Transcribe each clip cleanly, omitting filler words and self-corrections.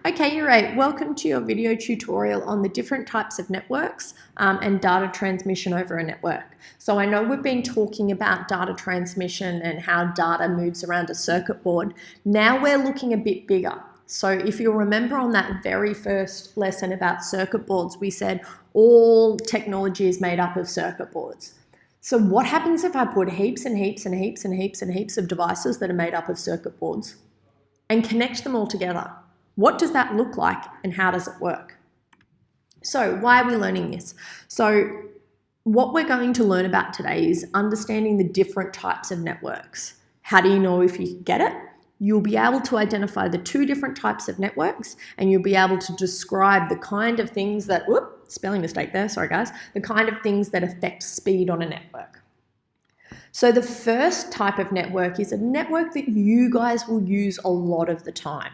Okay, you're right. Welcome to your video tutorial on the different types of networks and data transmission over a network. So I know we've been talking about data transmission and how data moves around a circuit board. Now we're looking a bit bigger. So if you'll remember on that very first lesson about circuit boards, we said all technology is made up of circuit boards. So what happens if I put heaps and heaps and heaps and heaps and heaps of devices that are made up of circuit boards and connect them all together? What does that look like and how does it work? So why are we learning this? So what we're going to learn about today is understanding the different types of networks. How do you know if you get it? You'll be able to identify the two different types of networks and you'll be able to describe the kind of things that, spelling mistake there, sorry guys, the kind of things that affect speed on a network. So the first type of network is a network that you guys will use a lot of the time.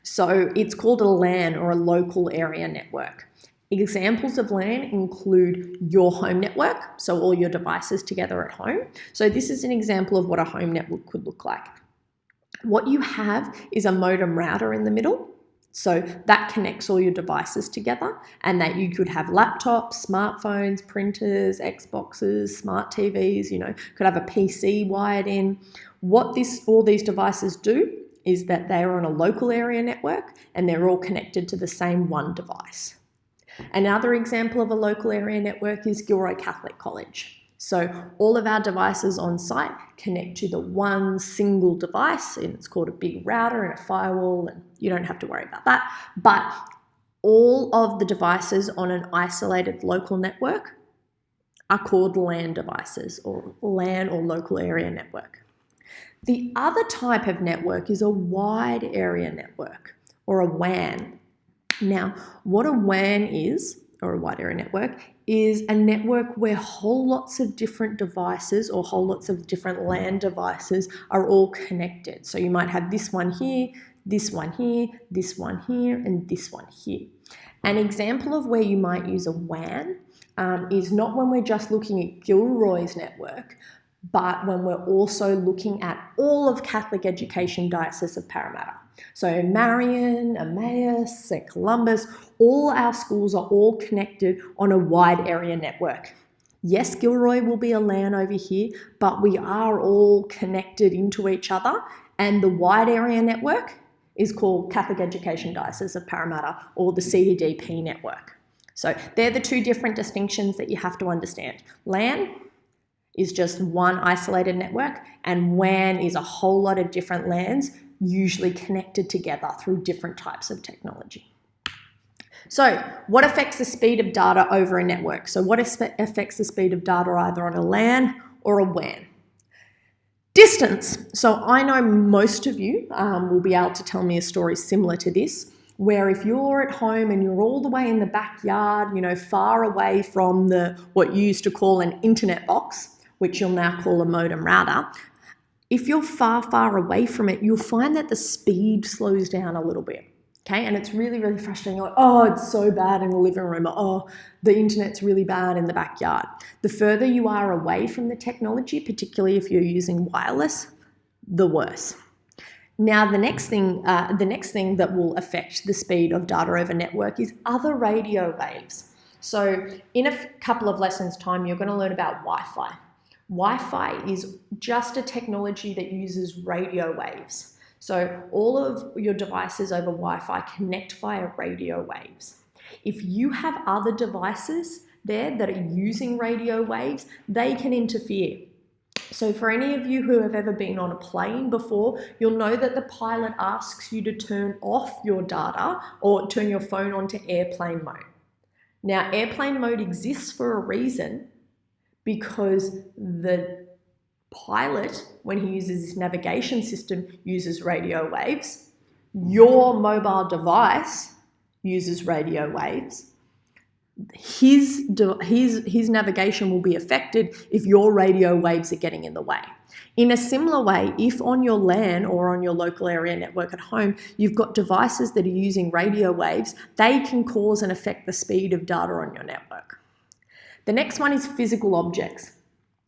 So it's called a LAN or a local area network. Examples of LAN include your home network, so all your devices together at home. So this is an example of what a home network could look like. What you have is a modem router in the middle. So that connects all your devices together, and that you could have laptops, smartphones, printers, Xboxes, smart TVs, could have a PC wired in. What all these devices do is that they are on a local area network and they're all connected to the same one device. Another example of a local area network is Gilroy Catholic College. So all of our devices on site connect to the one single device, and it's called a big router and a firewall, and you don't have to worry about that. But all of the devices on an isolated local network are called LAN devices, or LAN or local area network. The other type of network is a wide area network, or a WAN. Now, what a WAN is, or a wide area network, is a network where whole lots of different devices or whole lots of different LAN devices are all connected. So you might have this one here, this one here, this one here, and this one here. An example of where you might use a WAN is not when we're just looking at Gilroy's network, but when we're also looking at all of Catholic Education Diocese of Parramatta. So Marion, Emmaus, St. Columba's, all our schools are all connected on a wide area network. Yes, Gilroy will be a LAN over here, but we are all connected into each other, and the wide area network is called Catholic Education Diocese of Parramatta, or the CEDP network. So they're the two different distinctions that you have to understand. LAN is just one isolated network, and WAN is a whole lot of different LANs, usually connected together through different types of technology. So what affects the speed of data over a network? So what affects the speed of data either on a LAN or a WAN? Distance. So I know most of you will be able to tell me a story similar to this, where if you're at home and you're all the way in the backyard, far away from what you used to call an internet box, which you'll now call a modem router, if you're far, far away from it, you'll find that the speed slows down a little bit, okay? And it's really, really frustrating. You're like, it's so bad in the living room. The internet's really bad in the backyard. The further you are away from the technology, particularly if you're using wireless, the worse. Now, the next thing that will affect the speed of data over network is other radio waves. So in a couple of lessons' time, you're going to learn about Wi-Fi. Wi-Fi is just a technology that uses radio waves. So all of your devices over Wi-Fi connect via radio waves. If you have other devices there that are using radio waves, they can interfere. So for any of you who have ever been on a plane before, you'll know that the pilot asks you to turn off your data or turn your phone onto airplane mode. Now, airplane mode exists for a reason, because the pilot, when he uses his navigation system, uses radio waves. Your mobile device uses radio waves. His navigation will be affected if your radio waves are getting in the way. In a similar way, if on your LAN or on your local area network at home, you've got devices that are using radio waves, they can cause and affect the speed of data on your network. The next one is physical objects.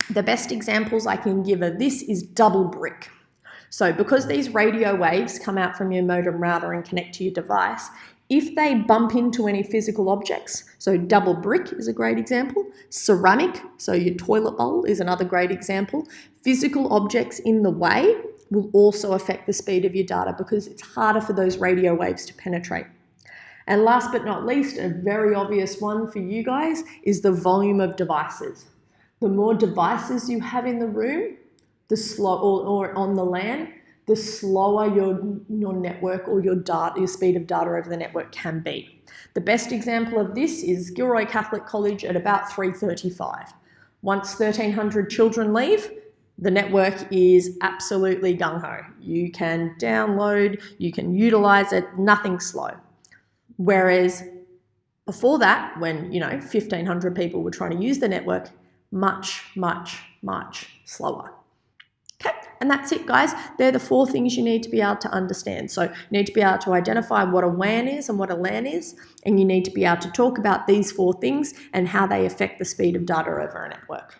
The best examples I can give of this is double brick. So because these radio waves come out from your modem router and connect to your device, if they bump into any physical objects, so double brick is a great example, ceramic, so your toilet bowl is another great example, physical objects in the way will also affect the speed of your data because it's harder for those radio waves to penetrate. And last but not least, a very obvious one for you guys is the volume of devices. The more devices you have in the room, the or on the LAN, the slower your network or your speed of data over the network can be. The best example of this is Gilroy Catholic College at about 3:35. Once 1,300 children leave, the network is absolutely gung-ho. You can download, you can utilize it, nothing slow. Whereas before that, when 1,500 people were trying to use the network, much, much, much slower. Okay, and that's it, guys. They're the 4 things you need to be able to understand. So you need to be able to identify what a WAN is and what a LAN is, and you need to be able to talk about these 4 things and how they affect the speed of data over a network.